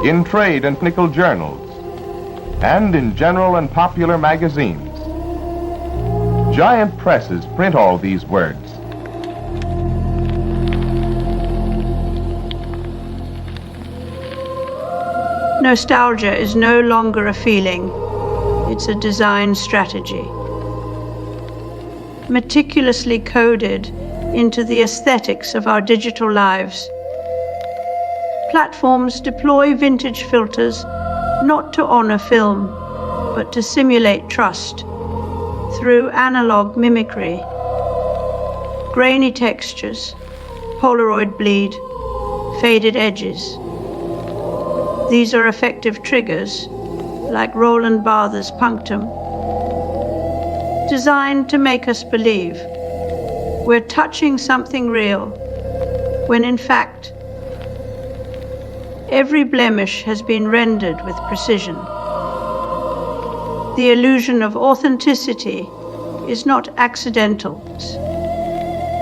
in trade and technical journals, and in general and popular magazines. Giant presses print all these words. Nostalgia is no longer a feeling, it's a design strategy. Meticulously coded into the aesthetics of our digital lives. Platforms deploy vintage filters not to honor film, but to simulate trust through analog mimicry, grainy textures, Polaroid bleed, faded edges. These are effective triggers, like Roland Barthes' punctum, designed to make us believe we're touching something real, when in fact, every blemish has been rendered with precision. The illusion of authenticity is not accidental,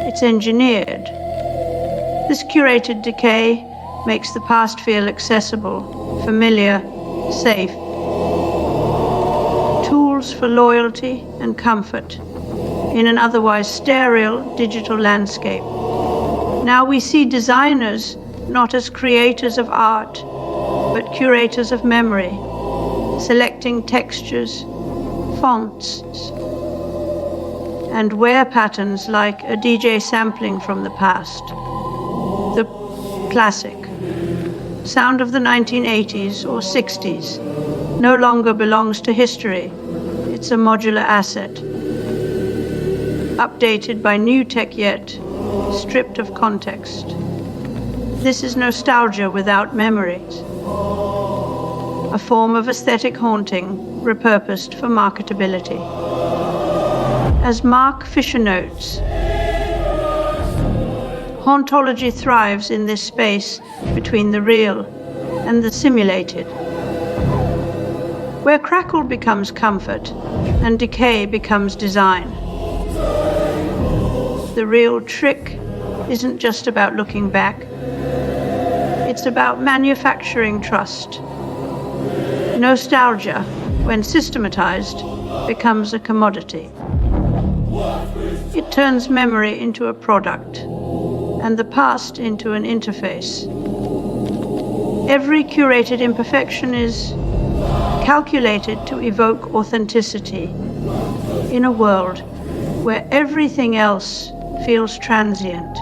it's engineered. This curated decay makes the past feel accessible, familiar, safe. Tools for loyalty and comfort in an otherwise sterile digital landscape. Now we see designers not as creators of art, but curators of memory, selecting textures, fonts, and wear patterns like a DJ sampling from the past. The classic sound of the 1980s or 60s no longer belongs to history. It's a modular asset, updated by new tech yet stripped of context. This is nostalgia without memories, a form of aesthetic haunting repurposed for marketability. As Mark Fisher notes, hauntology thrives in this space between the real and the simulated, where crackle becomes comfort and decay becomes design. The real trick isn't just about looking back, it's about manufacturing trust. Nostalgia, when systematized, becomes a commodity. It turns memory into a product, and the past into an interface. Every curated imperfection is calculated to evoke authenticity in a world where everything else feels transient.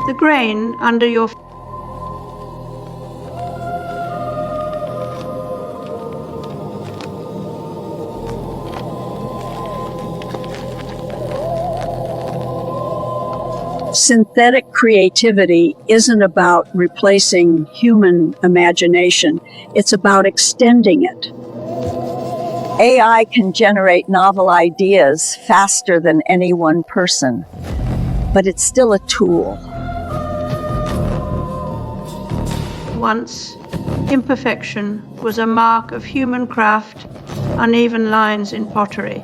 The grain under your synthetic creativity isn't about replacing human imagination. It's about extending it. AI can generate novel ideas faster than any one person, but it's still a tool. Once, imperfection was a mark of human craft, uneven lines in pottery,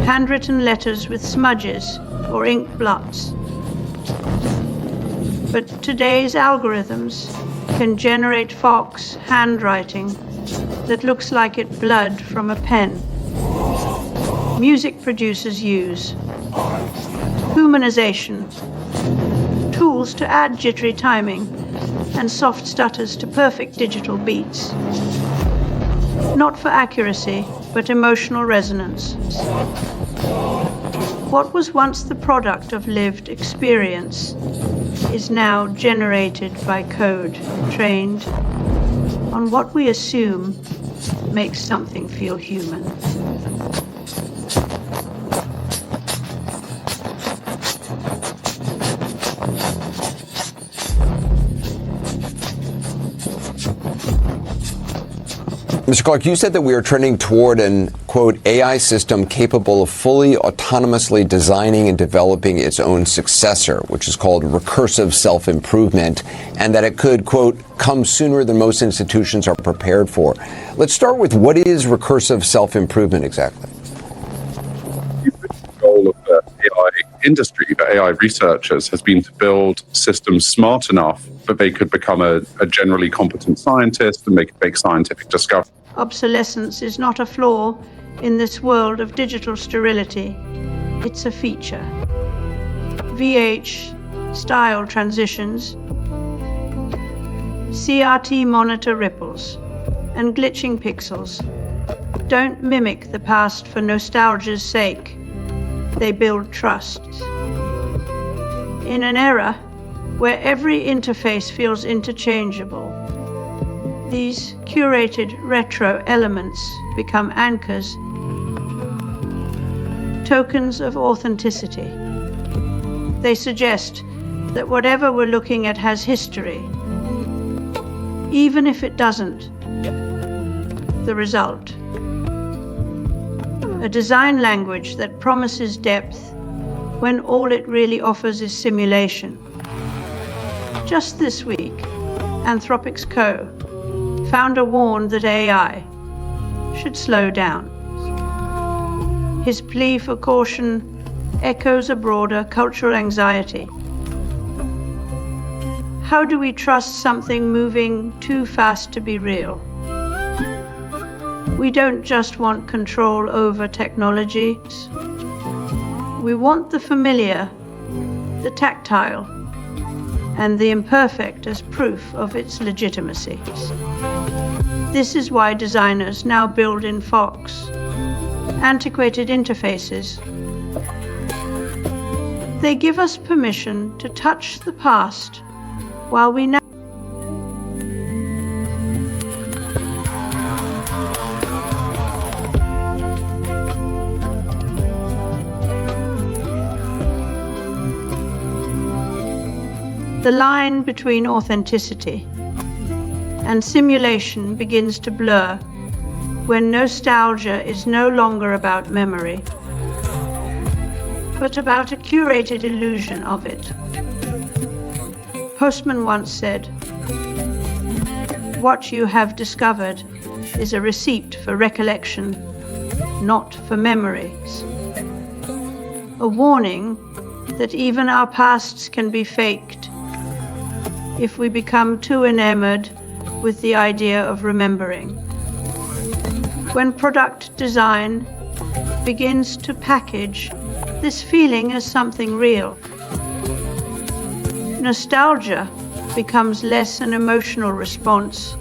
handwritten letters with smudges or ink blots. But today's algorithms can generate Fox handwriting that looks like it bled from a pen. Music producers use humanization, tools to add jittery timing and soft stutters to perfect digital beats. Not for accuracy, but emotional resonance. What was once the product of lived experience is now generated by code trained on what we assume makes something feel human. Mr. Clark, you said that we are trending toward an, quote, AI system capable of fully autonomously designing and developing its own successor, which is called recursive self-improvement, and that it could, quote, come sooner than most institutions are prepared for. Let's start with what is recursive self-improvement exactly? The goal of AI industry for AI researchers has been to build systems smart enough that they could become a generally competent scientist and make scientific discovery. Obsolescence is not a flaw in this world of digital sterility. It's a feature. VH style transitions, CRT monitor ripples, and glitching pixels don't mimic the past for nostalgia's sake. They build trust. In an era where every interface feels interchangeable, these curated retro elements become anchors, tokens of authenticity. They suggest that whatever we're looking at has history, even if it doesn't. The result: a design language that promises depth when all it really offers is simulation. Just this week, Anthropic's co-founder warned that AI should slow down. His plea for caution echoes a broader cultural anxiety. How do we trust something moving too fast to be real? We don't just want control over technologies. We want the familiar, the tactile, and the imperfect as proof of its legitimacy. This is why designers now build in Fox antiquated interfaces. They give us permission to touch the past while we now the line between authenticity and simulation begins to blur when nostalgia is no longer about memory, but about a curated illusion of it. Postman once said, "What you have discovered is a receipt for recollection, not for memories." A warning that even our pasts can be faked if we become too enamored with the idea of remembering. When product design begins to package this feeling as something real, nostalgia becomes less an emotional response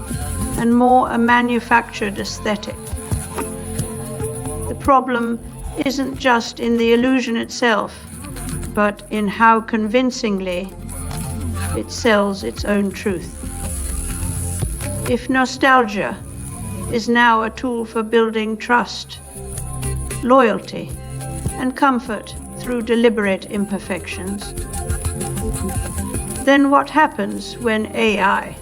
and more a manufactured aesthetic. The problem isn't just in the illusion itself, but in how convincingly it sells its own truth. If nostalgia is now a tool for building trust, loyalty, and comfort through deliberate imperfections, then what happens when AI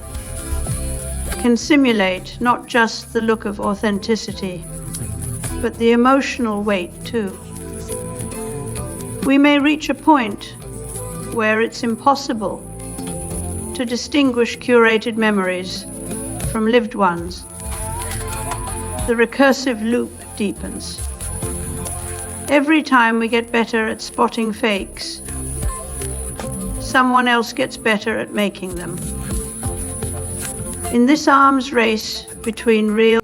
can simulate not just the look of authenticity, but the emotional weight too? We may reach a point where it's impossible to distinguish curated memories from lived ones. The recursive loop deepens. Every time we get better at spotting fakes, someone else gets better at making them. In this arms race between real